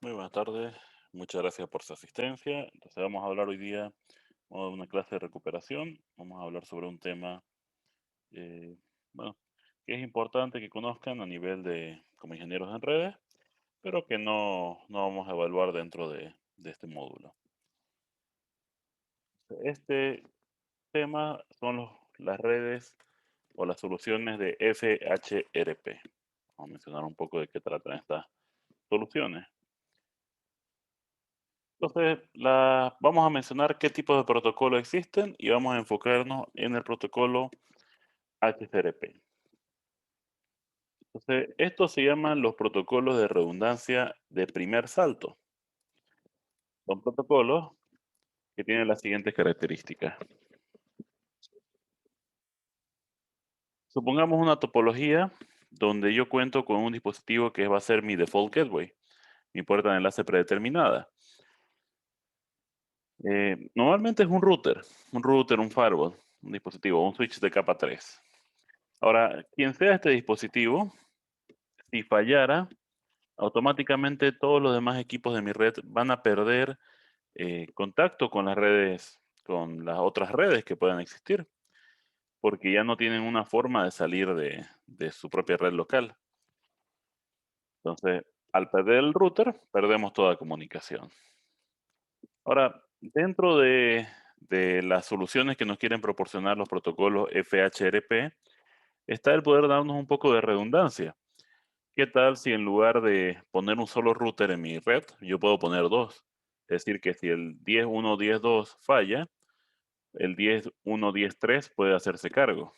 Muy buenas tardes, muchas gracias por su asistencia. Entonces vamos a hablar hoy día, vamos a dar una clase de recuperación. Vamos a hablar sobre un tema, eh, bueno, que es importante que conozcan a nivel de como ingenieros en redes, pero que no vamos a evaluar dentro de este módulo. Este tema son las redes o las soluciones de FHRP. Vamos a mencionar un poco de qué tratan estas soluciones. Entonces, vamos a mencionar qué tipos de protocolos existen y vamos a enfocarnos en el protocolo HTTP. Entonces, estos se llaman los protocolos de redundancia de primer salto. Son protocolos que tienen las siguientes características. Supongamos una topología donde yo cuento con un dispositivo que va a ser mi default gateway, mi puerta de enlace predeterminada. Normalmente es un firewall, un dispositivo, un switch de capa 3. Ahora, quien sea este dispositivo, si fallara, automáticamente todos los demás equipos de mi red van a perder contacto con las redes, con las otras redes que puedan existir, porque ya no tienen una forma de salir de su propia red local. Entonces, al perder el router, perdemos toda comunicación. Ahora, dentro de las soluciones que nos quieren proporcionar los protocolos FHRP, está el poder darnos un poco de redundancia. ¿Qué tal si en lugar de poner un solo router en mi red, yo puedo poner dos? Es decir, que si el 10.1, 10.2 falla, el 10.1, 10.3 puede hacerse cargo.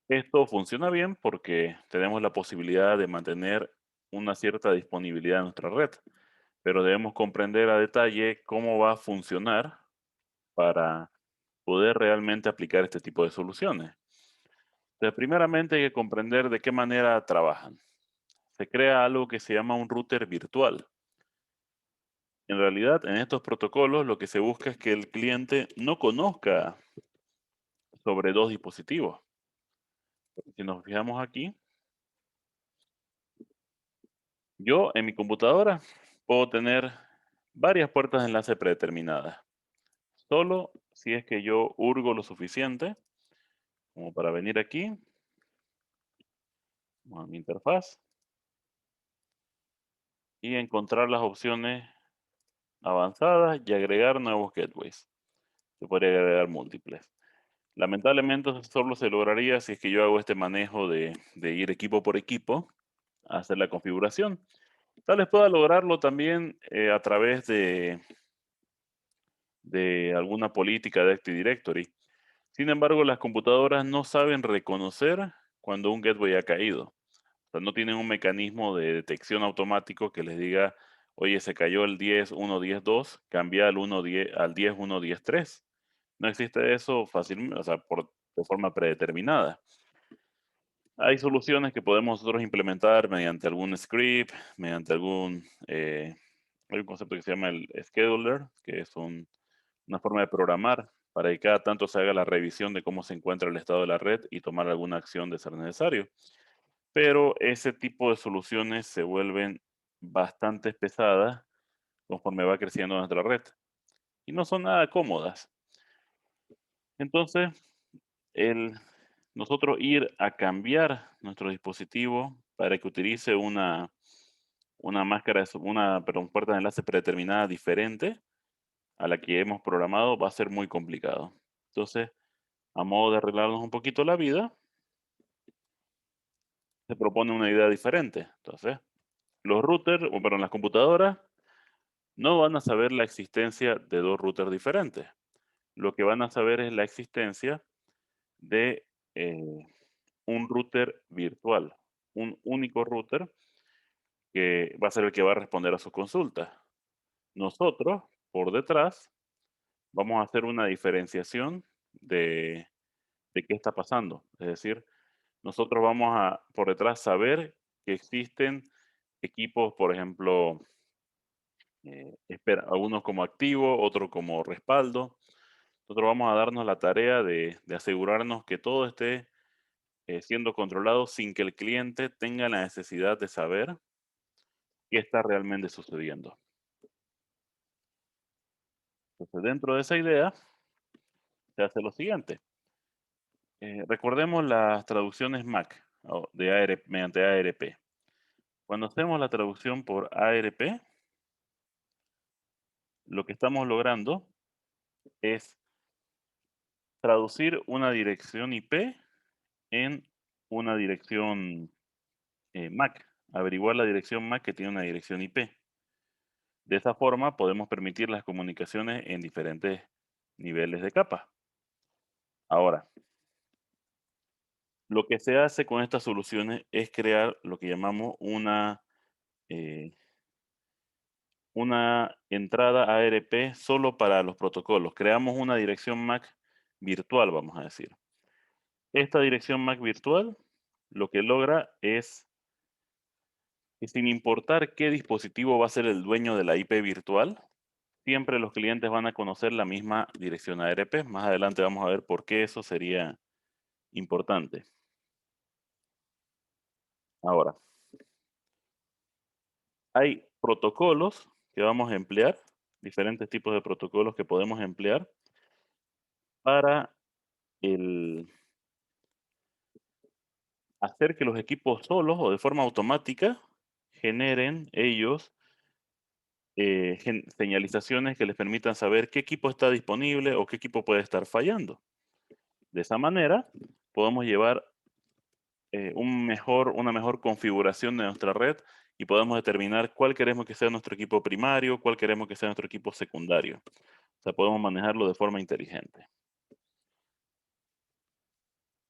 Esto funciona bien porque tenemos la posibilidad de mantener una cierta disponibilidad en nuestra red, pero debemos comprender a detalle cómo va a funcionar para poder realmente aplicar este tipo de soluciones. Entonces, primeramente hay que comprender de qué manera trabajan. Se crea algo que se llama un router virtual. En realidad, en estos protocolos lo que se busca es que el cliente no conozca sobre dos dispositivos. Si nos fijamos aquí, yo en mi computadora puedo tener varias puertas de enlace predeterminadas. Solo si es que yo hurgo lo suficiente como para venir aquí, a mi interfaz, y encontrar las opciones avanzadas y agregar nuevos gateways. Se podría agregar múltiples. Lamentablemente eso solo se lograría si es que yo hago este manejo de ir equipo por equipo a hacer la configuración. Tal vez pueda lograrlo también a través de alguna política de Active Directory. Sin embargo, las computadoras no saben reconocer cuando un gateway ha caído. O sea, no tienen un mecanismo de detección automático que les diga, oye, se cayó el 10.1.10.2, cambia al 1.10 al 10.1.10.3. No existe eso fácilmente, o sea, de forma predeterminada. Hay soluciones que podemos nosotros implementar mediante algún script, mediante hay un concepto que se llama el scheduler, que es una forma de programar para que cada tanto se haga la revisión de cómo se encuentra el estado de la red y tomar alguna acción de ser necesario. Pero ese tipo de soluciones se vuelven bastante pesadas conforme va creciendo nuestra red y no son nada cómodas. Entonces, el nosotros ir a cambiar nuestro dispositivo para que utilice una máscara, perdón, puerta de enlace predeterminada diferente a la que hemos programado va a ser muy complicado. Entonces, a modo de arreglarnos un poquito la vida, se propone una idea diferente. Entonces, los routers, o perdón, las computadoras no van a saber la existencia de dos routers diferentes. Lo que van a saber es la existencia de eh, un router virtual, un único router que va a ser el que va a responder a sus consultas. Nosotros, por detrás, vamos a hacer una diferenciación de qué está pasando. Es decir, nosotros vamos a, por detrás, saber que existen equipos, por ejemplo, algunos como activo, otros como respaldo. Nosotros vamos a darnos la tarea de asegurarnos que todo esté siendo controlado sin que el cliente tenga la necesidad de saber qué está realmente sucediendo. Entonces, dentro de esa idea, se hace lo siguiente. Recordemos las traducciones MAC o de ARP, mediante ARP. Cuando hacemos la traducción por ARP, lo que estamos logrando es traducir una dirección IP en una dirección MAC, averiguar la dirección MAC que tiene una dirección IP. De esa forma podemos permitir las comunicaciones en diferentes niveles de capa. Ahora, lo que se hace con estas soluciones es crear lo que llamamos eh, una entrada ARP solo para los protocolos. Creamos una dirección MAC virtual, vamos a decir. Esta dirección MAC virtual lo que logra es que sin importar qué dispositivo va a ser el dueño de la IP virtual, siempre los clientes van a conocer la misma dirección ARP. Más adelante vamos a ver por qué eso sería importante. Ahora, hay protocolos que vamos a emplear, diferentes tipos de protocolos que podemos emplear para el hacer que los equipos solos o de forma automática generen ellos señalizaciones que les permitan saber qué equipo está disponible o qué equipo puede estar fallando. De esa manera, podemos llevar una mejor configuración de nuestra red y podemos determinar cuál queremos que sea nuestro equipo primario, cuál queremos que sea nuestro equipo secundario. O sea, podemos manejarlo de forma inteligente.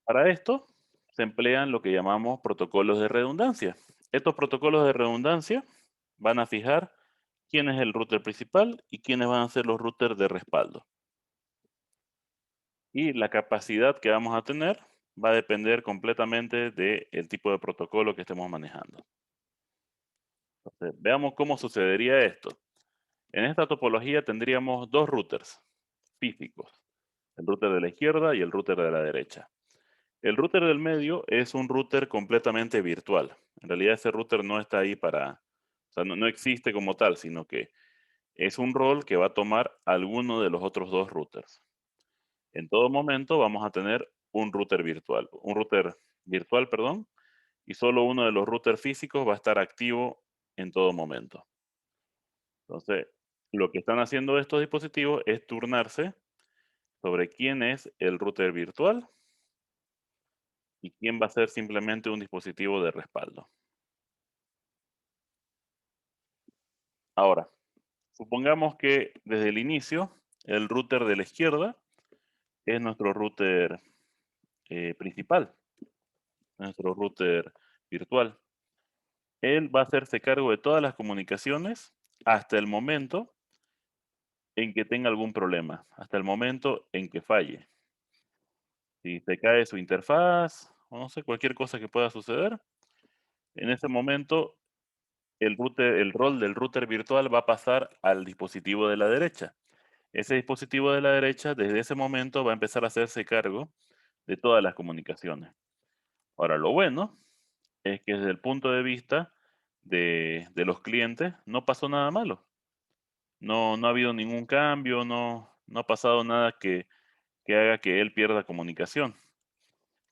Para esto, se emplean lo que llamamos protocolos de redundancia. Estos protocolos de redundancia van a fijar quién es el router principal y quiénes van a ser los routers de respaldo. Y la capacidad que vamos a tener va a depender completamente del tipo de protocolo que estemos manejando. Entonces, veamos cómo sucedería esto. En esta topología tendríamos dos routers físicos, el router de la izquierda y el router de la derecha. El router del medio es un router completamente virtual. En realidad ese router no está ahí o sea, no existe como tal, sino que es un rol que va a tomar alguno de los otros dos routers. En todo momento vamos a tener un router virtual, perdón, y solo uno de los routers físicos va a estar activo en todo momento. Entonces, lo que están haciendo estos dispositivos es turnarse sobre quién es el router virtual y quién va a ser simplemente un dispositivo de respaldo. Ahora, supongamos que desde el inicio el router de la izquierda es nuestro router principal, nuestro router virtual. Él va a hacerse cargo de todas las comunicaciones hasta el momento en que tenga algún problema, hasta el momento en que falle. Si se cae su interfaz, o no sé, cualquier cosa que pueda suceder, en ese momento el rol del router virtual va a pasar al dispositivo de la derecha. Ese dispositivo de la derecha, desde ese momento, va a empezar a hacerse cargo de todas las comunicaciones. Ahora, lo bueno es que desde el punto de vista de los clientes, no pasó nada malo. No ha habido ningún cambio, no ha pasado nada que haga que él pierda comunicación.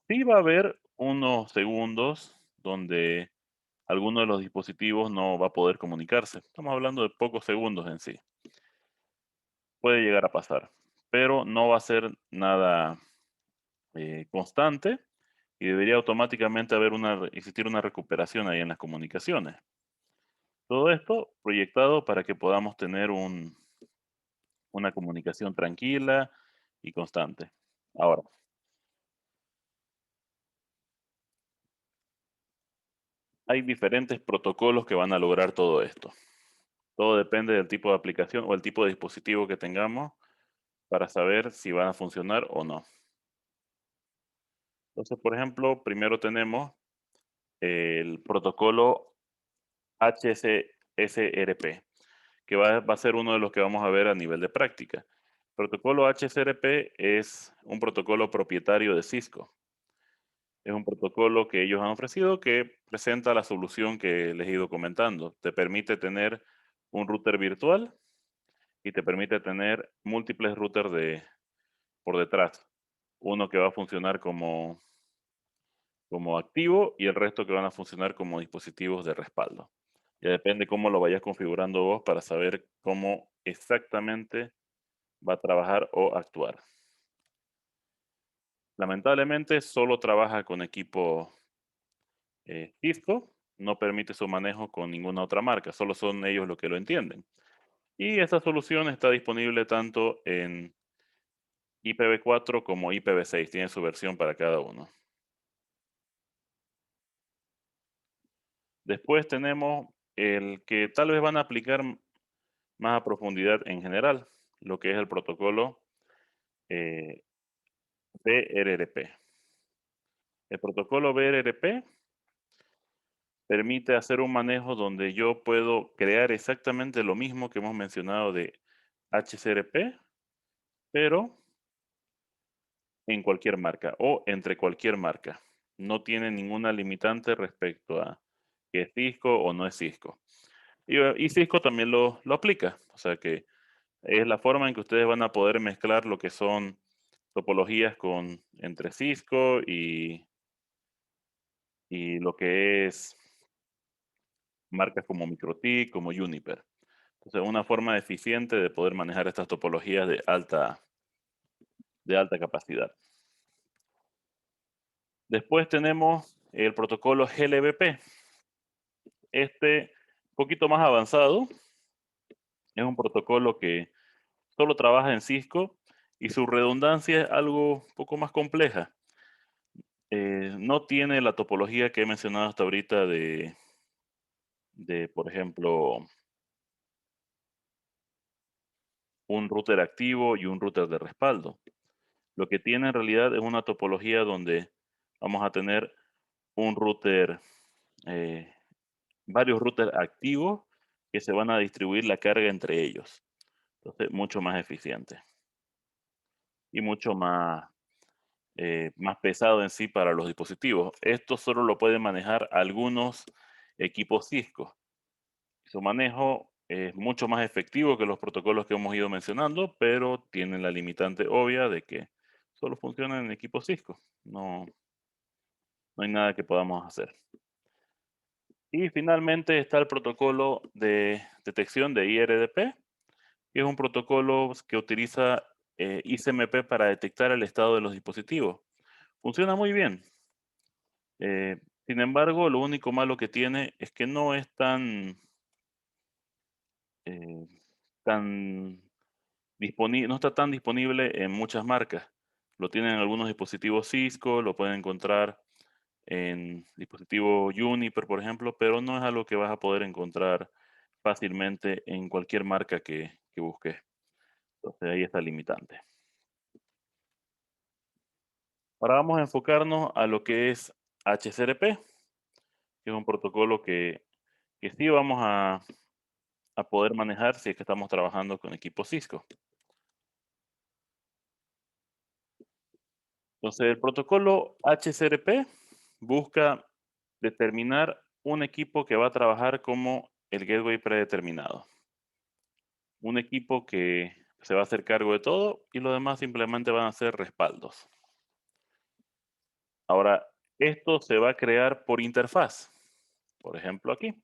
Sí va a haber unos segundos donde alguno de los dispositivos no va a poder comunicarse. Estamos hablando de pocos segundos en sí. Puede llegar a pasar, pero no va a ser nada constante y debería automáticamente existir una recuperación ahí en las comunicaciones. Todo esto proyectado para que podamos tener una comunicación tranquila y constante. Ahora, hay diferentes protocolos que van a lograr todo esto. Todo depende del tipo de aplicación o el tipo de dispositivo que tengamos para saber si van a funcionar o no. Entonces, por ejemplo, primero tenemos el protocolo HSRP, que va a ser uno de los que vamos a ver a nivel de práctica. El protocolo HSRP es un protocolo propietario de Cisco. Es un protocolo que ellos han ofrecido que presenta la solución que les he ido comentando. Te permite tener un router virtual y te permite tener múltiples routers por detrás. Uno que va a funcionar como activo y el resto que van a funcionar como dispositivos de respaldo. Ya depende cómo lo vayas configurando vos para saber cómo exactamente va a trabajar o actuar. Lamentablemente solo trabaja con equipo Cisco, no permite su manejo con ninguna otra marca, solo son ellos los que lo entienden. Y esta solución está disponible tanto en IPv4 como IPv6, tiene su versión para cada uno. Después tenemos el que tal vez van a aplicar más a profundidad en general, lo que es el protocolo eh, BRRP. El protocolo BRRP permite hacer un manejo donde yo puedo crear exactamente lo mismo que hemos mencionado de HCRP, pero en cualquier marca o entre cualquier marca. No tiene ninguna limitante respecto a que es Cisco o no es Cisco. Y Cisco también lo aplica. O sea que es la forma en que ustedes van a poder mezclar lo que son topologías entre Cisco y lo que es marcas como MikroTik, como Juniper. Entonces, una forma eficiente de poder manejar estas topologías de alta capacidad. Después tenemos el protocolo GLBP. Este, un poquito más avanzado, es un protocolo que solo trabaja en Cisco y su redundancia es algo un poco más compleja. No tiene la topología que he mencionado hasta ahorita por ejemplo, un router activo y un router de respaldo. Lo que tiene en realidad es una topología donde vamos a tener un router, eh, varios routers activos que se van a distribuir la carga entre ellos. Entonces, mucho más eficiente y mucho más pesado en sí para los dispositivos. Esto solo lo pueden manejar algunos equipos Cisco. Su manejo es mucho más efectivo que los protocolos que hemos ido mencionando, pero tiene la limitante obvia de que solo funciona en equipos Cisco. No hay nada que podamos hacer. Y finalmente está el protocolo de detección de IRDP, que es un protocolo que utiliza ICMP para detectar el estado de los dispositivos. Funciona muy bien. Eh, Sin embargo, lo único malo que tiene es que no es eh, tan no está tan disponible en muchas marcas. Lo tienen en algunos dispositivos Cisco, lo pueden encontrar en dispositivos Juniper, por ejemplo, pero no es algo que vas a poder encontrar fácilmente en cualquier marca que busques. Entonces ahí está el limitante. Ahora vamos a enfocarnos a lo que es HCRP, que es un protocolo que sí vamos a poder manejar si es que estamos trabajando con equipos Cisco. Entonces, el protocolo HCRP busca determinar un equipo que va a trabajar como el gateway predeterminado. Un equipo que se va a hacer cargo de todo y lo demás simplemente van a ser respaldos. Ahora, esto se va a crear por interfaz. Por ejemplo, aquí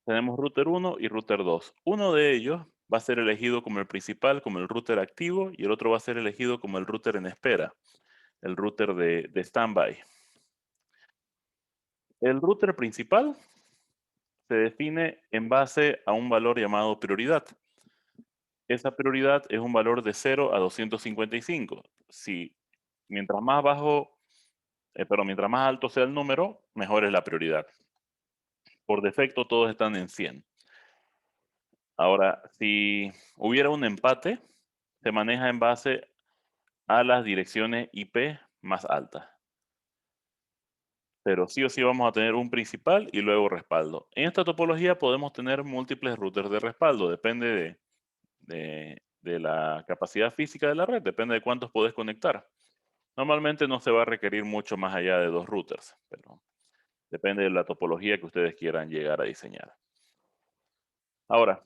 tenemos router 1 y router 2. Uno de ellos va a ser elegido como el principal, como el router activo, y el otro va a ser elegido como el router en espera, el router de standby. El router principal se define en base a un valor llamado prioridad. Esa prioridad es un valor de 0 a 255. Si mientras más bajo, mientras más alto sea el número, mejor es la prioridad. Por defecto todos están en 100. Ahora, si hubiera un empate, se maneja en base a las direcciones IP más altas. Pero sí o sí vamos a tener un principal y luego respaldo. En esta topología podemos tener múltiples routers de respaldo, depende de la capacidad física de la red, depende de cuántos podés conectar. Normalmente no se va a requerir mucho más allá de 2 routers, pero depende de la topología que ustedes quieran llegar a diseñar. Ahora,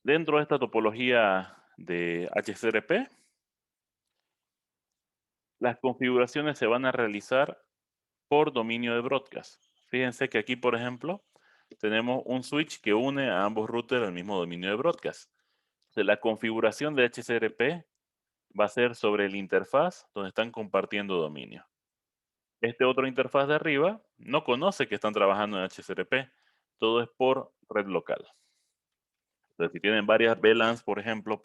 dentro de esta topología de HCRP, las configuraciones se van a realizar por dominio de broadcast. Fíjense que aquí, por ejemplo, tenemos un switch que une a ambos routers al mismo dominio de broadcast. Entonces, la configuración de HCRP va a ser sobre el interfaz donde están compartiendo dominio. Este otro interfaz de arriba no conoce que están trabajando en HCRP. Todo es por red local. Entonces, si tienen varias VLANs, por ejemplo,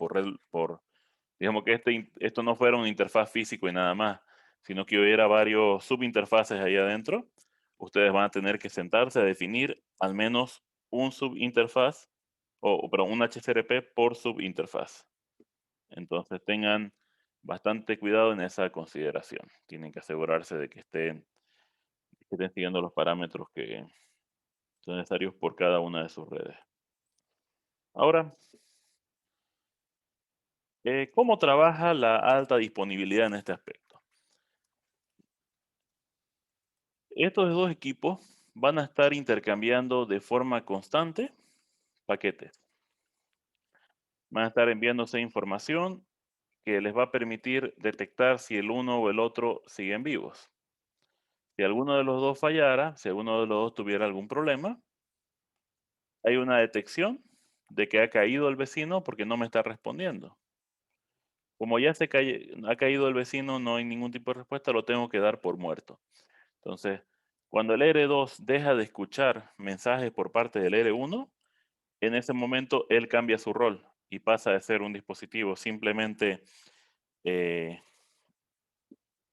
digamos que esto no fuera una interfaz físico y nada más, sino que hubiera varios subinterfaces ahí adentro, ustedes van a tener que sentarse a definir al menos un subinterfaz, perdón, un HCRP por subinterfaz. Entonces tengan bastante cuidado en esa consideración. Tienen que asegurarse de que estén siguiendo los parámetros que son necesarios por cada una de sus redes. Ahora, ¿cómo trabaja la alta disponibilidad en este aspecto? Estos dos equipos van a estar intercambiando de forma constante paquetes. Van a estar enviándose información que les va a permitir detectar si el uno o el otro siguen vivos. Si alguno de los dos fallara, si alguno de los dos tuviera algún problema, hay una detección de que ha caído el vecino porque no me está respondiendo. Como ya ha caído el vecino, no hay ningún tipo de respuesta, lo tengo que dar por muerto. Entonces, cuando el R2 deja de escuchar mensajes por parte del R1, en ese momento él cambia su rol y pasa de ser un dispositivo simplemente eh,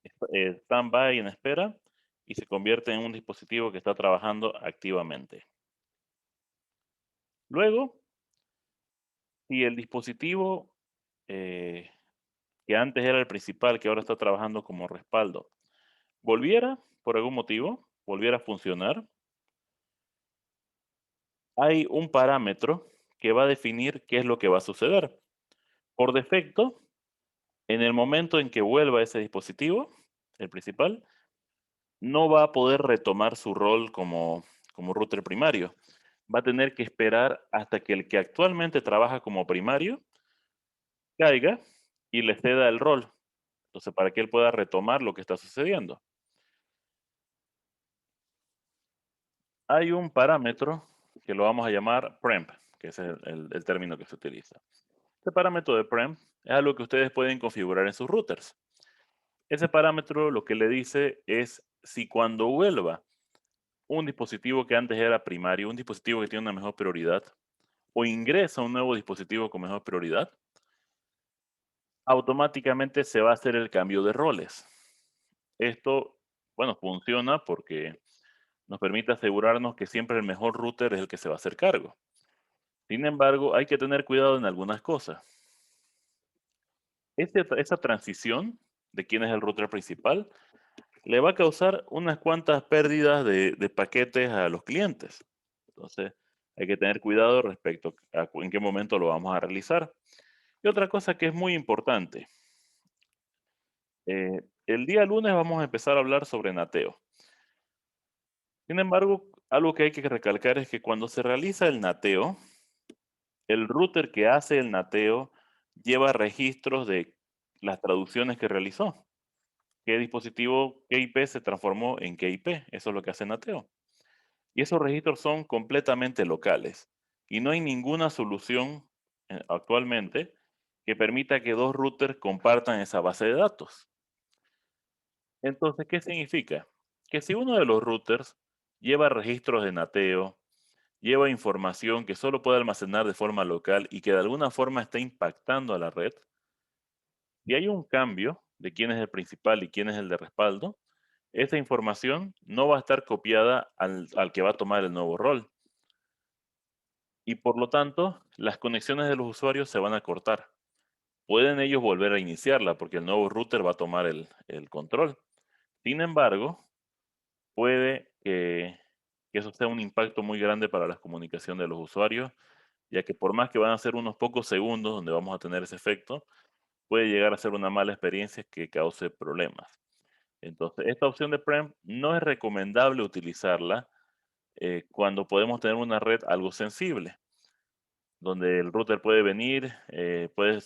stand-by en espera y se convierte en un dispositivo que está trabajando activamente. Luego, si el dispositivo eh, que antes era el principal, que ahora está trabajando como respaldo, volviera por algún motivo, volviera a funcionar, hay un parámetro que va a definir qué es lo que va a suceder. Por defecto, en el momento en que vuelva ese dispositivo, el principal, no va a poder retomar su rol como router primario. Va a tener que esperar hasta que el que actualmente trabaja como primario caiga y le ceda el rol. Entonces, para que él pueda retomar lo que está sucediendo. Hay un parámetro que lo vamos a llamar premp, que es el término que se utiliza. Este parámetro de premp es algo que ustedes pueden configurar en sus routers. Ese parámetro lo que le dice es si cuando vuelva un dispositivo que antes era primario, un dispositivo que tiene una mejor prioridad, o ingresa un nuevo dispositivo con mejor prioridad, automáticamente se va a hacer el cambio de roles. Esto, bueno, funciona porque nos permite asegurarnos que siempre el mejor router es el que se va a hacer cargo. Sin embargo, hay que tener cuidado en algunas cosas. Esa transición de quién es el router principal le va a causar unas cuantas pérdidas de paquetes a los clientes. Entonces, hay que tener cuidado respecto a en qué momento lo vamos a realizar. Y otra cosa que es muy importante, el día lunes vamos a empezar a hablar sobre nateo. Sin embargo, algo que hay que recalcar es que cuando se realiza el nateo, el router que hace el nateo lleva registros de las traducciones que realizó. ¿Qué dispositivo, qué IP se transformó en qué IP? Eso es lo que hace nateo. Y esos registros son completamente locales. Y no hay ninguna solución actualmente que permita que dos routers compartan esa base de datos. Entonces, ¿qué significa? Que si uno de los routers lleva registros de nateo, lleva información que solo puede almacenar de forma local y que de alguna forma está impactando a la red, si hay un cambio de quién es el principal y quién es el de respaldo, esa información no va a estar copiada al que va a tomar el nuevo rol. Y por lo tanto, las conexiones de los usuarios se van a cortar. Pueden ellos volver a iniciarla porque el nuevo router va a tomar el control. Sin embargo, puede que eso sea un impacto muy grande para la comunicación de los usuarios, ya que por más que van a ser unos pocos segundos donde vamos a tener ese efecto, puede llegar a ser una mala experiencia que cause problemas. Entonces, esta opción de prem no es recomendable utilizarla cuando podemos tener una red algo sensible, donde el router puede venir, puede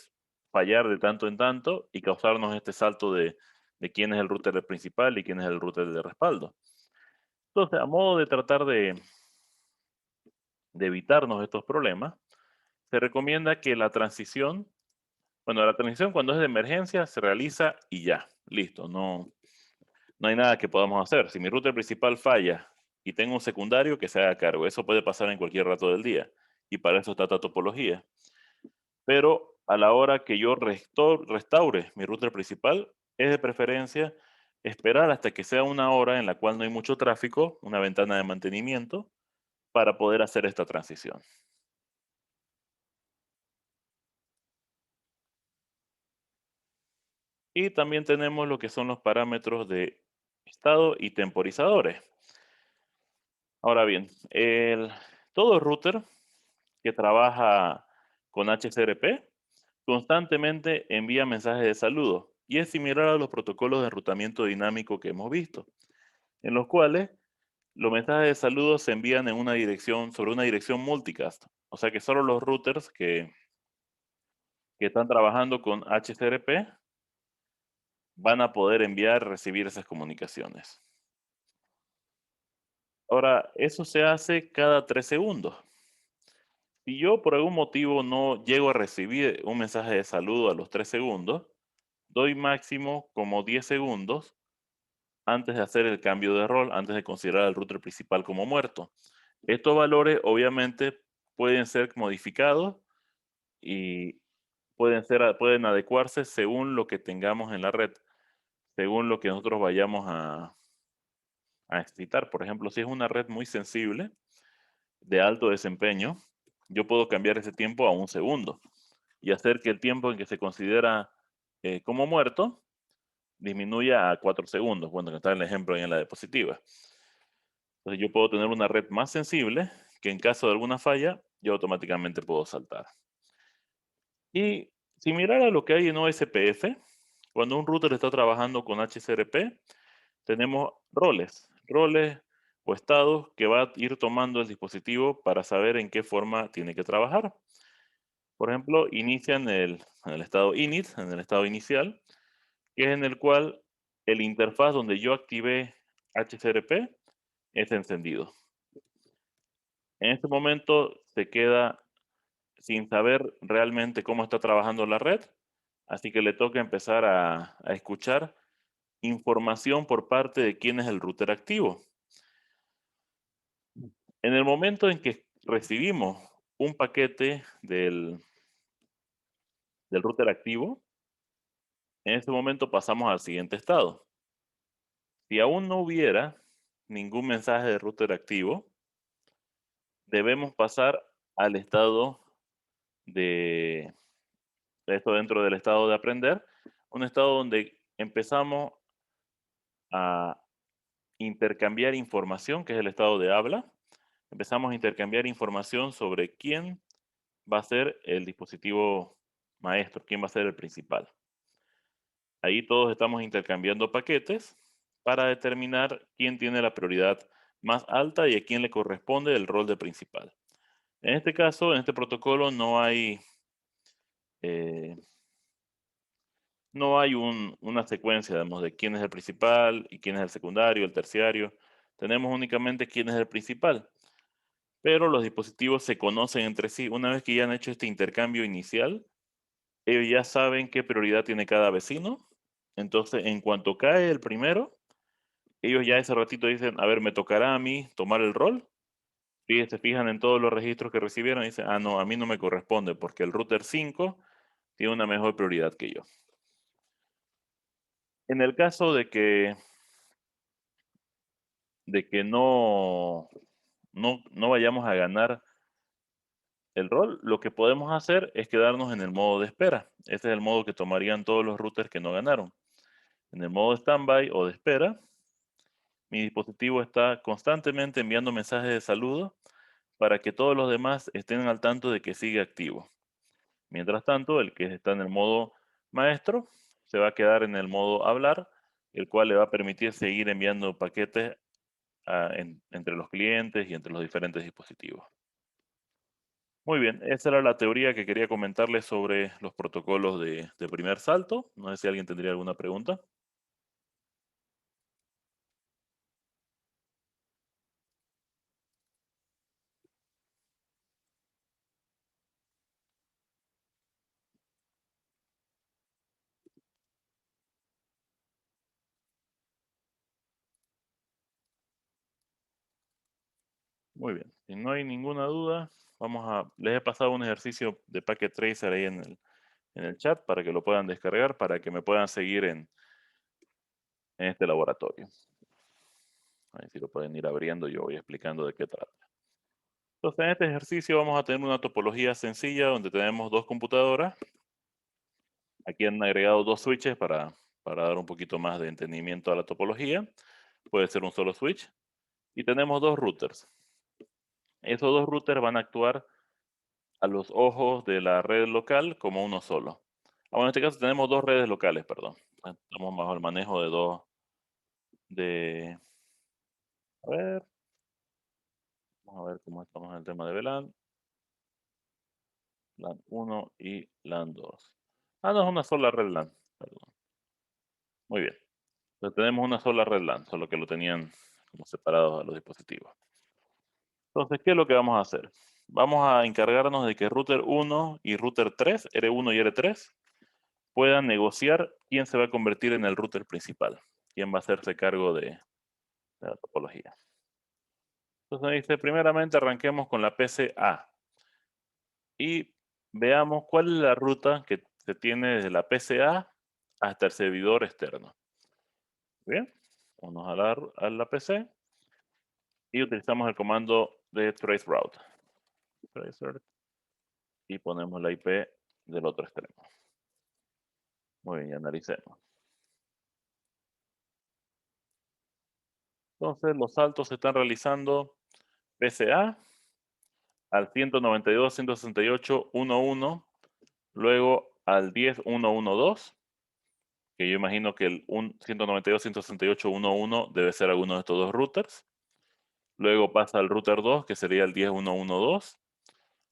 fallar de tanto en tanto y causarnos este salto de quién es el router principal y quién es el router de respaldo. Entonces, a modo de tratar de evitarnos estos problemas, se recomienda que la transición, bueno, la transición cuando es de emergencia se realiza y ya, listo, no hay nada que podamos hacer. Si mi router principal falla y tengo un secundario, que se haga cargo. Eso puede pasar en cualquier rato del día y para eso está esta topología. Pero a la hora que yo restaure mi router principal, es de preferencia esperar hasta que sea una hora en la cual no hay mucho tráfico, una ventana de mantenimiento, para poder hacer esta transición. Y también tenemos lo que son los parámetros de estado y temporizadores. Ahora bien, todo router que trabaja con HCRP constantemente envía mensajes de saludo y es similar a los protocolos de enrutamiento dinámico que hemos visto, en los cuales los mensajes de saludo se envían en una dirección, sobre una dirección multicast. O sea que solo los routers que están trabajando con HCRP van a poder enviar y recibir esas comunicaciones. Ahora, eso se hace cada 3 segundos. Si yo por algún motivo no llego a recibir un mensaje de saludo a los 3 segundos, doy máximo como 10 segundos antes de hacer el cambio de rol, antes de considerar al router principal como muerto. Estos valores obviamente pueden ser modificados y pueden adecuarse según lo que tengamos en la red, según lo que nosotros vayamos a necesitar. Por ejemplo, si es una red muy sensible, de alto desempeño, yo puedo cambiar ese tiempo a un segundo y hacer que el tiempo en que se considera como muerto disminuya a 4 segundos. Bueno, que está el ejemplo ahí en la diapositiva. Entonces yo puedo tener una red más sensible que en caso de alguna falla, yo automáticamente puedo saltar. Y similar a lo que hay en OSPF, cuando un router está trabajando con HCRP, tenemos roles o estados que va a ir tomando el dispositivo para saber en qué forma tiene que trabajar. Por ejemplo, inicia en el estado init, en el estado inicial, que es en el cual el interfaz donde yo activé HCRP es encendido. En este momento se queda sin saber realmente cómo está trabajando la red, así que le toca empezar a escuchar información por parte de quién es el router activo. En el momento en que recibimos un paquete del router activo, en ese momento pasamos al siguiente estado. Si aún no hubiera ningún mensaje de router activo, debemos pasar al estado de esto dentro del estado de aprender, un estado donde empezamos a intercambiar información, que es el estado de habla. Empezamos a intercambiar información sobre quién va a ser el dispositivo maestro, quién va a ser el principal. Ahí todos estamos intercambiando paquetes para determinar quién tiene la prioridad más alta y a quién le corresponde el rol de principal. En este caso, en este protocolo eh, no hay una secuencia, digamos, de quién es el principal y quién es el secundario, el terciario. Tenemos únicamente quién es el principal. Pero los dispositivos se conocen entre sí. Una vez que ya han hecho este intercambio inicial, ellos ya saben qué prioridad tiene cada vecino. Entonces, en cuanto cae el primero, ellos ya ese ratito dicen, a ver, me tocará a mí tomar el rol. Y se fijan en todos los registros que recibieron y dicen, ah, no, a mí no me corresponde porque el router 5 tiene una mejor prioridad que yo. En el caso de que no vayamos a ganar el rol, lo que podemos hacer es quedarnos en el modo de espera. Este es el modo que tomarían todos los routers que no ganaron. En el modo standby o de espera, mi dispositivo está constantemente enviando mensajes de saludo para que todos los demás estén al tanto de que sigue activo. Mientras tanto, el que está en el modo maestro se va a quedar en el modo hablar el cual le va a permitir seguir enviando paquetes entre los clientes y entre los diferentes dispositivos. Muy bien, esa era la teoría que quería comentarles sobre los protocolos de primer salto. No sé si alguien tendría alguna pregunta. Muy bien, si no hay ninguna duda, les he pasado un ejercicio de Packet Tracer ahí en el chat para que lo puedan descargar, para que me puedan seguir en este laboratorio. Ahí si lo pueden ir abriendo, yo voy explicando de qué trata. Entonces, en este ejercicio vamos a tener una topología sencilla donde tenemos dos computadoras. Aquí han agregado dos switches para dar un poquito más de entendimiento a la topología. Puede ser un solo switch. Y tenemos dos routers. Esos dos routers van a actuar a los ojos de la red local como uno solo. Bueno, en este caso tenemos dos redes locales, perdón. Estamos bajo el manejo de dos, a ver, vamos a ver cómo estamos en el tema de VLAN. LAN 1 y LAN 2. Ah, no, es una sola red LAN, perdón. Muy bien. Entonces tenemos una sola red LAN, solo que lo tenían como separados a los dispositivos. Entonces, ¿qué es lo que vamos a hacer? Vamos a encargarnos de que router 1 y router 3, R1 y R3, puedan negociar quién se va a convertir en el router principal, quién va a hacerse cargo de la topología. Entonces dice, primeramente arranquemos con la PCA y veamos cuál es la ruta que se tiene desde la PCA hasta el servidor externo. Bien, vamos a la PC y utilizamos el comando de traceroute. Tracer, y ponemos la IP del otro extremo. Muy bien, analicemos. Entonces, los saltos se están realizando PCA al 192.168.1.1, luego al 10.1.1.2, que yo imagino que el 192.168.1.1 debe ser alguno de estos dos routers. Luego pasa al router 2, que sería el 10.1.1.2.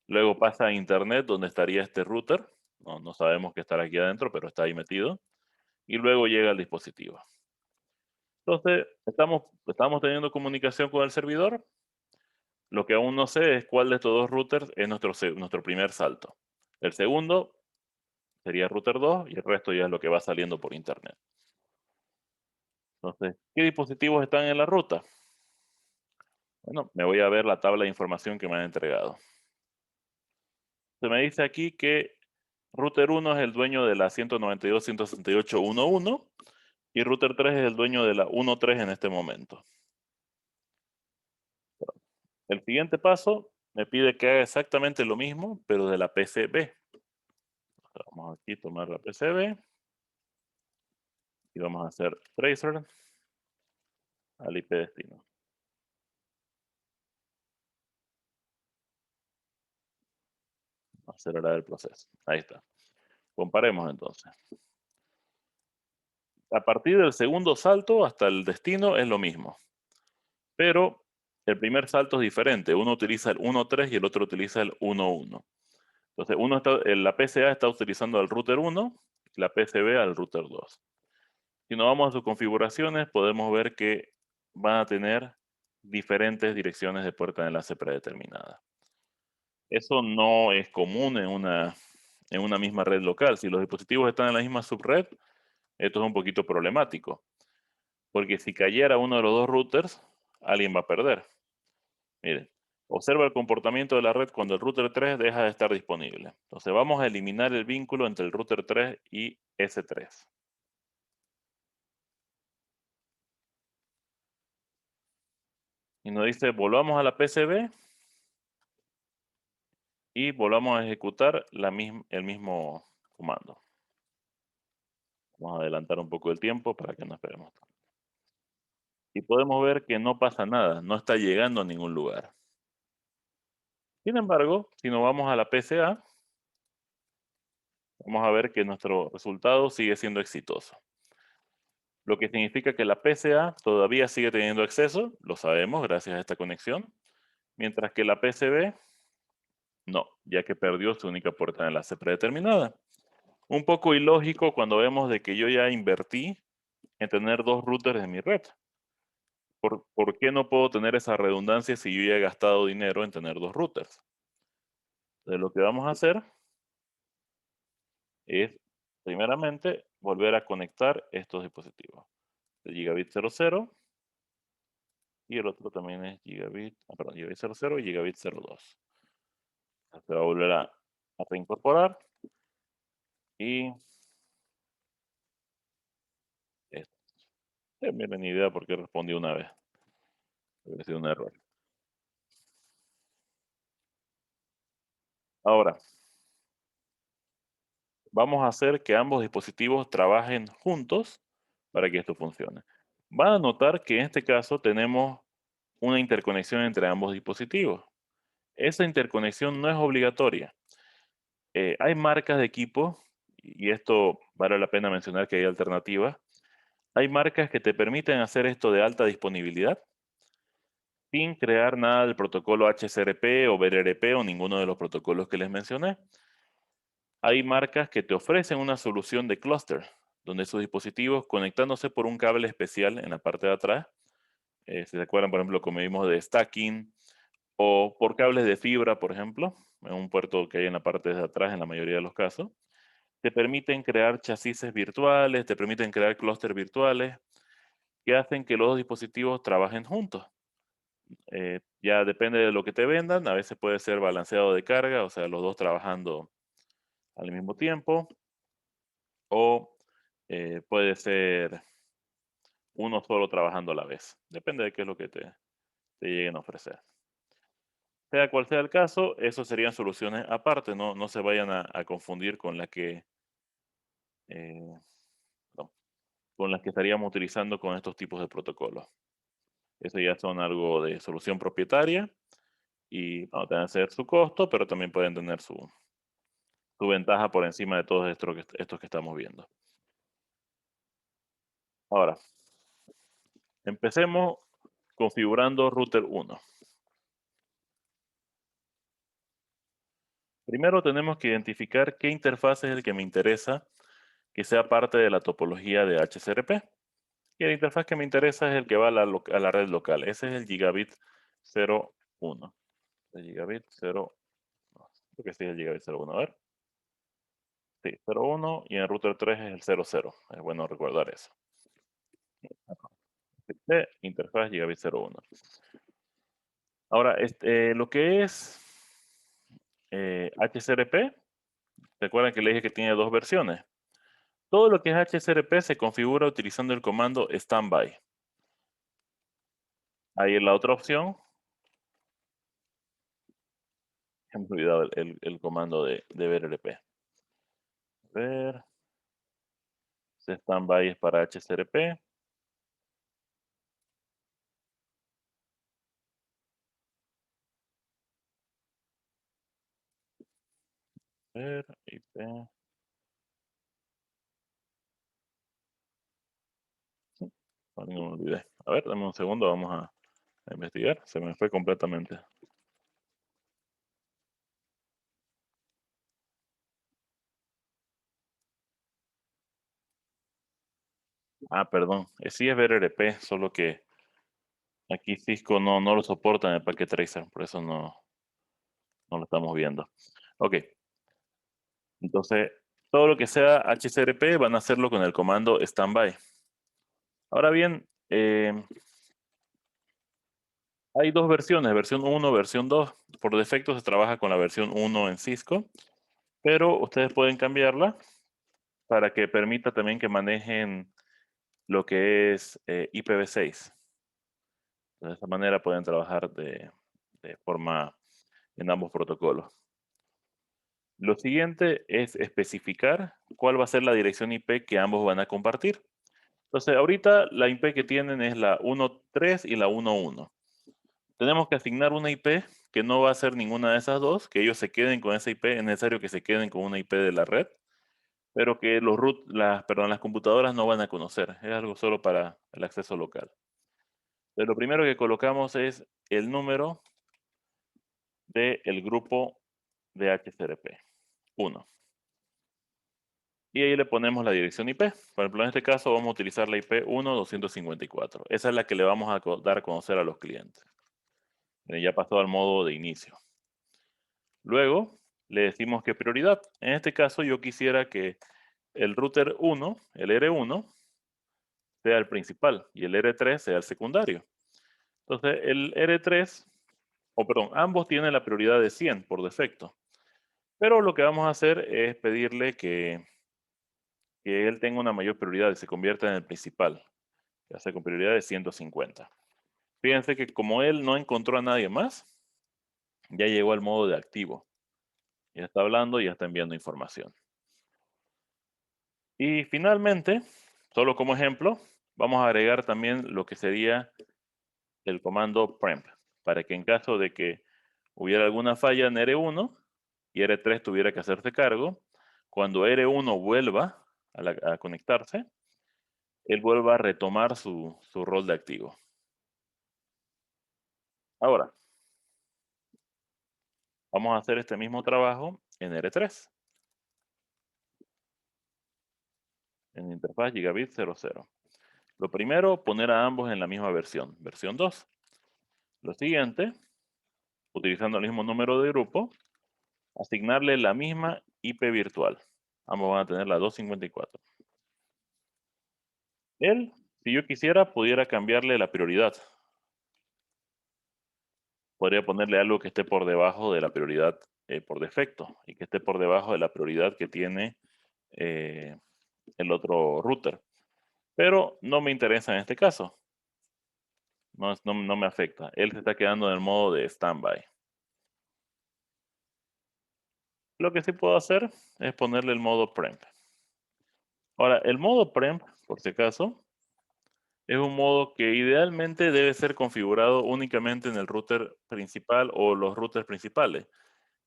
Luego pasa a Internet, donde estaría este router. No sabemos que estará aquí adentro, pero está ahí metido. Y luego llega al dispositivo. Entonces, estamos teniendo comunicación con el servidor. Lo que aún no sé es cuál de estos dos routers es nuestro primer salto. El segundo sería router 2 y el resto ya es lo que va saliendo por Internet. Entonces, ¿qué dispositivos están en la ruta? Bueno, me voy a ver la tabla de información que me han entregado. Se me dice aquí que router 1 es el dueño de la 192.168.1.1 y router 3 es el dueño de la 1.3 en este momento. El siguiente paso me pide que haga exactamente lo mismo, pero de la PCB. Vamos aquí a tomar la PCB y vamos a hacer tracer al IP destino. Acelerar el proceso. Ahí está. Comparemos entonces. A partir del segundo salto hasta el destino es lo mismo, pero el primer salto es diferente. Uno utiliza el 1.3 y el otro utiliza el 1.1. Entonces, la PCA está utilizando el router 1 y la PCB al router 2. Si nos vamos a sus configuraciones, podemos ver que van a tener diferentes direcciones de puerta de enlace predeterminadas. Eso no es común en una misma red local. Si los dispositivos están en la misma subred, esto es un poquito problemático, porque si cayera uno de los dos routers, alguien va a perder. Miren, observa el comportamiento de la red cuando el router 3 deja de estar disponible. Entonces vamos a eliminar el vínculo entre el router 3 y S3. Y nos dice, volvamos a la PCB y volvamos a ejecutar el mismo comando. Vamos a adelantar un poco el tiempo para que no esperemos tanto. Y podemos ver que no pasa nada, no está llegando a ningún lugar. Sin embargo, si nos vamos a la PCA, vamos a ver que nuestro resultado sigue siendo exitoso. lo que significa que la PCA todavía sigue teniendo acceso, lo sabemos gracias a esta conexión, mientras que la PCB no, ya que perdió su única puerta de enlace predeterminada. Un poco ilógico cuando vemos de que yo ya invertí en tener dos routers en mi red. ¿Por qué no puedo tener esa redundancia si yo ya he gastado dinero en tener dos routers? Entonces, lo que vamos a hacer es, primeramente, volver a conectar estos dispositivos. El gigabit 00 y el otro también es gigabit, perdón, gigabit 00 y gigabit 02. Se va a volver a reincorporar y esto. Bienvenida idea porque respondí una vez. Debe ser un error. Ahora, vamos a hacer que ambos dispositivos trabajen juntos para que esto funcione. Van a notar que en este caso tenemos una interconexión entre ambos dispositivos. Esa interconexión no es obligatoria. Hay marcas de equipo, y esto vale la pena mencionar que hay alternativas. Hay marcas que te permiten hacer esto de alta disponibilidad sin crear nada del protocolo HCRP o BRRP o ninguno de los protocolos que les mencioné. Hay marcas que te ofrecen una solución de clúster, donde sus dispositivos conectándose por un cable especial en la parte de atrás, si se acuerdan, por ejemplo, como vimos de stacking, o por cables de fibra, por ejemplo, en un puerto que hay en la parte de atrás en la mayoría de los casos, te permiten crear chasis virtuales, te permiten crear clústeres virtuales que hacen que los dos dispositivos trabajen juntos. Ya depende de lo que te vendan, a veces puede ser balanceado de carga, o sea, los dos trabajando al mismo tiempo, o puede ser uno solo trabajando a la vez. Depende de qué es lo que te lleguen a ofrecer. Sea cual sea el caso, eso serían soluciones aparte, no se vayan a confundir con eh, no, con las que estaríamos utilizando con estos tipos de protocolos. Eso ya son algo de solución propietaria y van a tener su costo, pero también pueden tener su ventaja por encima de todos estos que estamos viendo. Ahora, empecemos configurando router 1. Primero tenemos que identificar qué interfaz es el que me interesa que sea parte de la topología de HCRP. Y la interfaz que me interesa es el que va a la red local. Ese es el gigabit 01. El gigabit 0, no, creo que sí es el gigabit 01. A ver. Sí, 01 y en el router 3 es el 00. Es bueno recordar eso. Interfaz gigabit 01. Ahora, lo que es HCRP, recuerdan que le dije que tiene dos versiones. Todo lo que es HCRP se configura utilizando el comando standby. Ahí en la otra opción, he olvidado el comando de BRRP. Ver, standby es para HCRP. Ver, IP. No, no me olvidé. A ver, dame un segundo, vamos a investigar. Se me fue completamente. Ah, perdón. Sí es BRRP, solo que aquí Cisco no lo soporta en el Packet Tracer, por eso no lo estamos viendo. Ok, entonces todo lo que sea HCRP van a hacerlo con el comando standby. Ahora bien, hay dos versiones, versión 1, versión 2. Por defecto se trabaja con la versión 1 en Cisco, pero ustedes pueden cambiarla para que permita también que manejen lo que es IPv6. De esta manera pueden trabajar de forma en ambos protocolos. Lo siguiente es especificar cuál va a ser la dirección IP que ambos van a compartir. Entonces, ahorita la IP que tienen es la 1.3 y la 1.1. Tenemos que asignar una IP que no va a ser ninguna de esas dos, que ellos se queden con esa IP, es necesario que se queden con una IP de la red, pero que las computadoras no van a conocer. Es algo solo para el acceso local. Entonces, lo primero que colocamos es el número del grupo de HCRP, 1. Y ahí le ponemos la dirección IP. Por ejemplo, en este caso vamos a utilizar la IP 1.254. Esa es la que le vamos a dar a conocer a los clientes. Ya pasó al modo de inicio. Luego le decimos qué prioridad. En este caso yo quisiera que el router 1, el R1, sea el principal y el R3 sea el secundario. Entonces el R3, o perdón, ambos tienen la prioridad de 100 por defecto. Pero lo que vamos a hacer es pedirle que él tenga una mayor prioridad y se convierta en el principal, ya sea con prioridad de 150. Fíjense que como él no encontró a nadie más, ya llegó al modo de activo. Ya está hablando y ya está enviando información. Y finalmente, solo como ejemplo, vamos a agregar también lo que sería el comando premp, para que en caso de que hubiera alguna falla en R1 y R3 tuviera que hacerse cargo, cuando R1 vuelva a conectarse, él vuelva a retomar su rol de activo. Ahora, vamos a hacer este mismo trabajo en R3, en interfaz gigabit 00. Lo primero, poner a ambos en la misma versión 2. Lo siguiente, utilizando el mismo número de grupo, asignarle la misma IP virtual. Ambos van a tener la 254. Él, si yo quisiera, pudiera cambiarle la prioridad. Podría ponerle algo que esté por debajo de la prioridad por defecto y que esté por debajo de la prioridad que tiene eh, el otro router. Pero no me interesa en este caso. No me afecta. Él se está quedando en el modo de standby. Lo que sí puedo hacer es ponerle el modo premp. Ahora, el modo premp, por si acaso, es un modo que idealmente debe ser configurado únicamente en el router principal o los routers principales.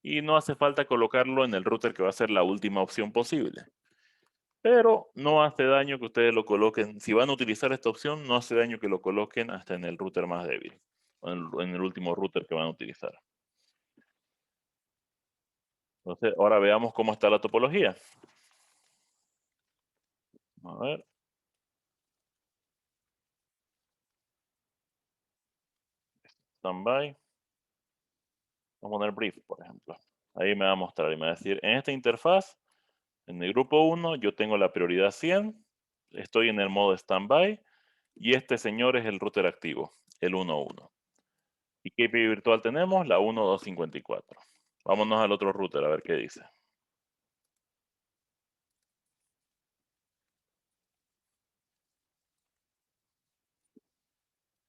Y no hace falta colocarlo en el router que va a ser la última opción posible. Pero no hace daño que ustedes lo coloquen. Si van a utilizar esta opción, no hace daño que lo coloquen hasta en el router más débil. O en el último router que van a utilizar. Entonces, ahora veamos cómo está la topología. A ver. Standby. Vamos a poner brief, por ejemplo. Ahí me va a mostrar y me va a decir, en esta interfaz, en el grupo 1, yo tengo la prioridad 100, estoy en el modo standby, y este señor es el router activo, el 1.1. ¿Y qué IP virtual tenemos? La 1.254. Vámonos al otro router a ver qué dice.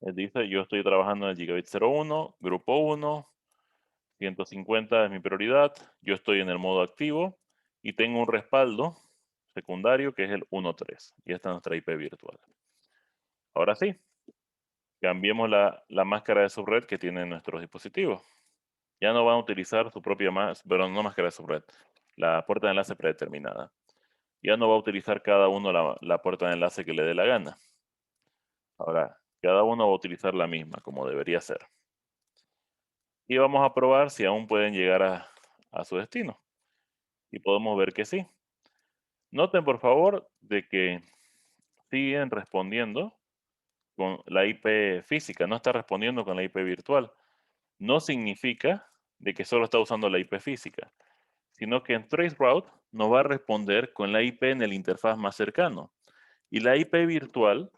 Él dice, yo estoy trabajando en el Gigabit 01, grupo 1, 150 es mi prioridad, yo estoy en el modo activo y tengo un respaldo secundario que es el 1.3 y esta es nuestra IP virtual. Ahora sí, cambiemos la máscara de subred que tienen nuestros dispositivos. Ya no van a utilizar su propia no máscara de subred, la puerta de enlace predeterminada. Ya no va a utilizar cada uno la puerta de enlace que le dé la gana. Ahora, cada uno va a utilizar la misma, como debería ser. Y vamos a probar si aún pueden llegar a su destino. Y podemos ver que sí. Noten, por favor, de que siguen respondiendo con la IP física, no está respondiendo con la IP virtual. No significa de que solo está usando la IP física, sino que en traceroute nos va a responder con la IP en el interfaz más cercano. Y la IP virtual,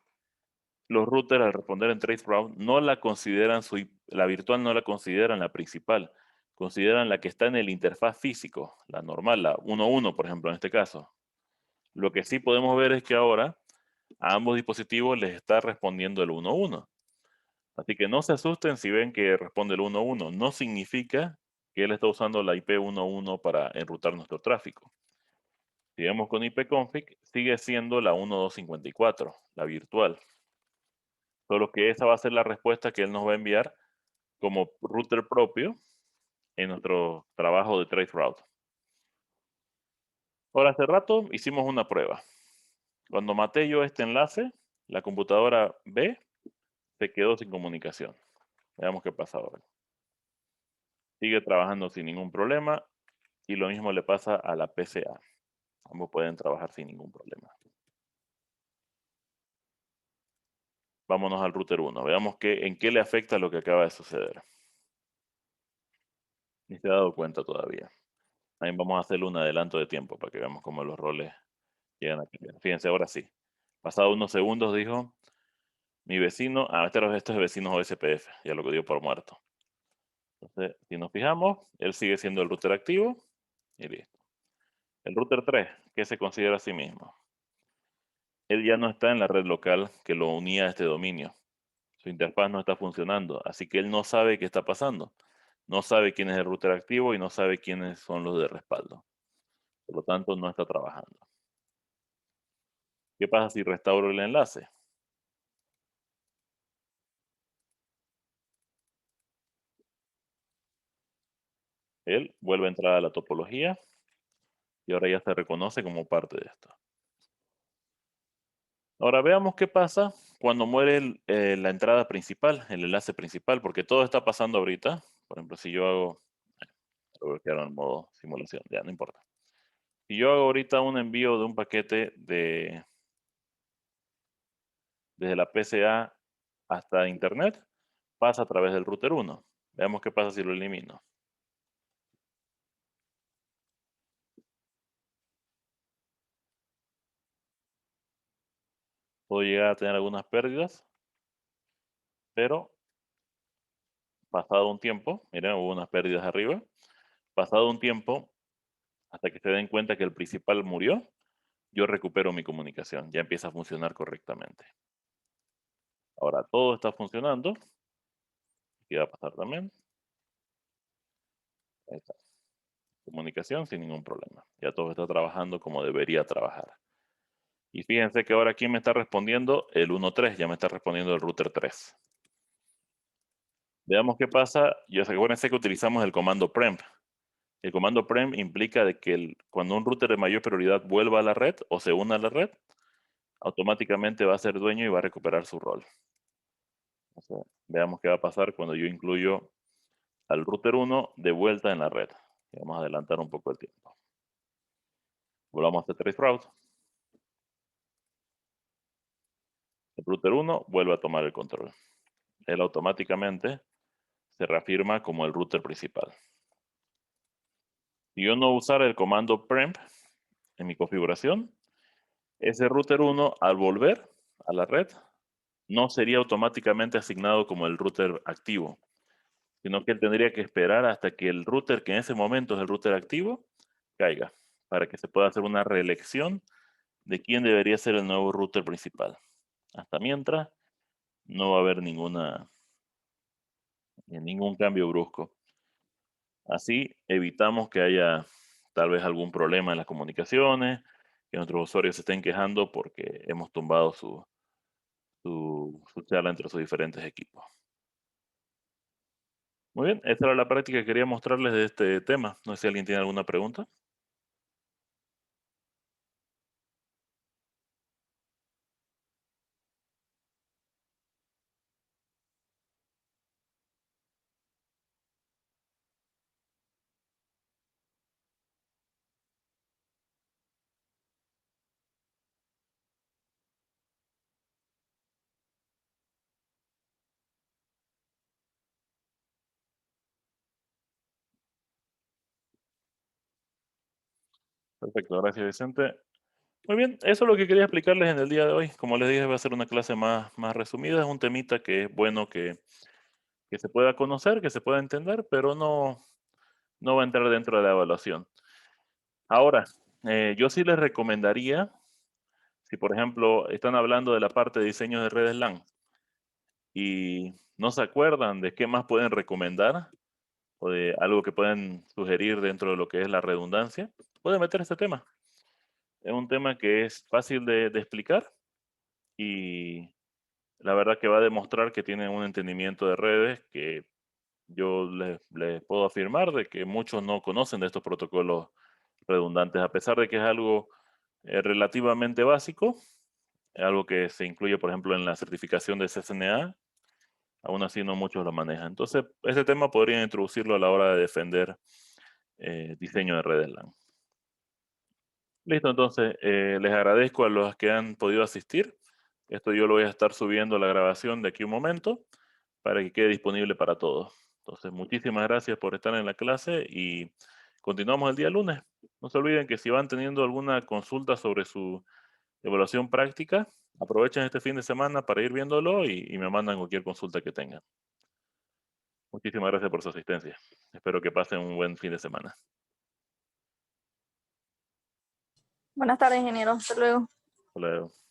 los routers al responder en traceroute no la consideran la virtual no la consideran la principal, consideran la que está en el interfaz físico, la normal, la 1.1 por ejemplo en este caso. Lo que sí podemos ver es que ahora a ambos dispositivos les está respondiendo el 1.1. Así que no se asusten si ven que responde el 1.1. No significa que él está usando la IP 1.1 para enrutar nuestro tráfico. Si vemos con ipconfig, sigue siendo la 1.254, la virtual. Solo que esa va a ser la respuesta que él nos va a enviar como router propio en nuestro trabajo de traceroute. Ahora, hace rato hicimos una prueba. Cuando maté yo este enlace, la computadora B se quedó sin comunicación. Veamos qué pasa ahora. Sigue trabajando sin ningún problema y lo mismo le pasa a la PCA. Ambos pueden trabajar sin ningún problema. Vámonos al router 1. Veamos en qué le afecta lo que acaba de suceder. Ni se ha dado cuenta todavía. También vamos a hacerle un adelanto de tiempo para que veamos cómo los roles llegan a cambiar. Fíjense, ahora sí. Pasado unos segundos dijo, mi vecino, esto es de vecinos OSPF, ya lo que dio por muerto. Entonces, si nos fijamos, él sigue siendo el router activo y listo. El router 3, ¿qué se considera a sí mismo? Él ya no está en la red local que lo unía a este dominio. Su interfaz no está funcionando, así que él no sabe qué está pasando. No sabe quién es el router activo y no sabe quiénes son los de respaldo. Por lo tanto, no está trabajando. ¿Qué pasa si restauro el enlace? Él vuelve a entrar a la topología y ahora ya se reconoce como parte de esto. Ahora veamos qué pasa cuando muere la entrada principal, el enlace principal, porque todo está pasando ahorita. Por ejemplo, si yo hago, lo bloquearon en modo simulación, ya no importa. Si yo hago ahorita un envío de un paquete desde la PCA hasta Internet, pasa a través del router 1. Veamos qué pasa si lo elimino. Puedo llegar a tener algunas pérdidas, pero pasado un tiempo, miren, hubo unas pérdidas arriba. Pasado un tiempo, hasta que se den cuenta que el principal murió, yo recupero mi comunicación, ya empieza a funcionar correctamente. Ahora todo está funcionando. ¿Qué va a pasar también? Ahí está. Comunicación sin ningún problema. Ya todo está trabajando como debería trabajar. Y fíjense que ahora aquí me está respondiendo el 1.3, ya me está respondiendo el router 3. Veamos qué pasa. Acuérdense que utilizamos el comando premp. El comando premp implica de que cuando un router de mayor prioridad vuelva a la red o se una a la red, automáticamente va a ser dueño y va a recuperar su rol. Veamos qué va a pasar cuando yo incluyo al router 1 de vuelta en la red. Vamos a adelantar un poco el tiempo. Volvamos a traceroute. El router 1 vuelve a tomar el control. Él automáticamente se reafirma como el router principal. Si yo no usara el comando premp en mi configuración, ese router 1 al volver a la red no sería automáticamente asignado como el router activo, sino que él tendría que esperar hasta que el router que en ese momento es el router activo caiga, para que se pueda hacer una reelección de quién debería ser el nuevo router principal. Hasta mientras, no va a haber ningún cambio brusco. Así evitamos que haya tal vez algún problema en las comunicaciones, que nuestros usuarios se estén quejando porque hemos tumbado su charla entre sus diferentes equipos. Muy bien, esta era la práctica que quería mostrarles de este tema. No sé si alguien tiene alguna pregunta. Perfecto, gracias Vicente. Muy bien, eso es lo que quería explicarles en el día de hoy. Como les dije, va a ser una clase más resumida. Es un temita que es bueno que se pueda conocer, que se pueda entender, pero no va a entrar dentro de la evaluación. Ahora, yo sí les recomendaría, si por ejemplo están hablando de la parte de diseño de redes LAN y no se acuerdan de qué más pueden recomendar o de algo que pueden sugerir dentro de lo que es la redundancia, pueden meter este tema. Es un tema que es fácil de explicar y la verdad que va a demostrar que tienen un entendimiento de redes que yo les puedo afirmar de que muchos no conocen de estos protocolos redundantes, a pesar de que es algo relativamente básico, algo que se incluye, por ejemplo, en la certificación de CCNA, aún así no muchos lo manejan. Entonces, ese tema podrían introducirlo a la hora de defender diseño de redes LAN. Listo, entonces, les agradezco a los que han podido asistir. Esto yo lo voy a estar subiendo a la grabación de aquí un momento para que quede disponible para todos. Entonces, muchísimas gracias por estar en la clase y continuamos el día lunes. No se olviden que si van teniendo alguna consulta sobre su evaluación práctica, aprovechen este fin de semana para ir viéndolo y me mandan cualquier consulta que tengan. Muchísimas gracias por su asistencia. Espero que pasen un buen fin de semana. Buenas tardes, ingeniero. Hasta luego. Hasta luego.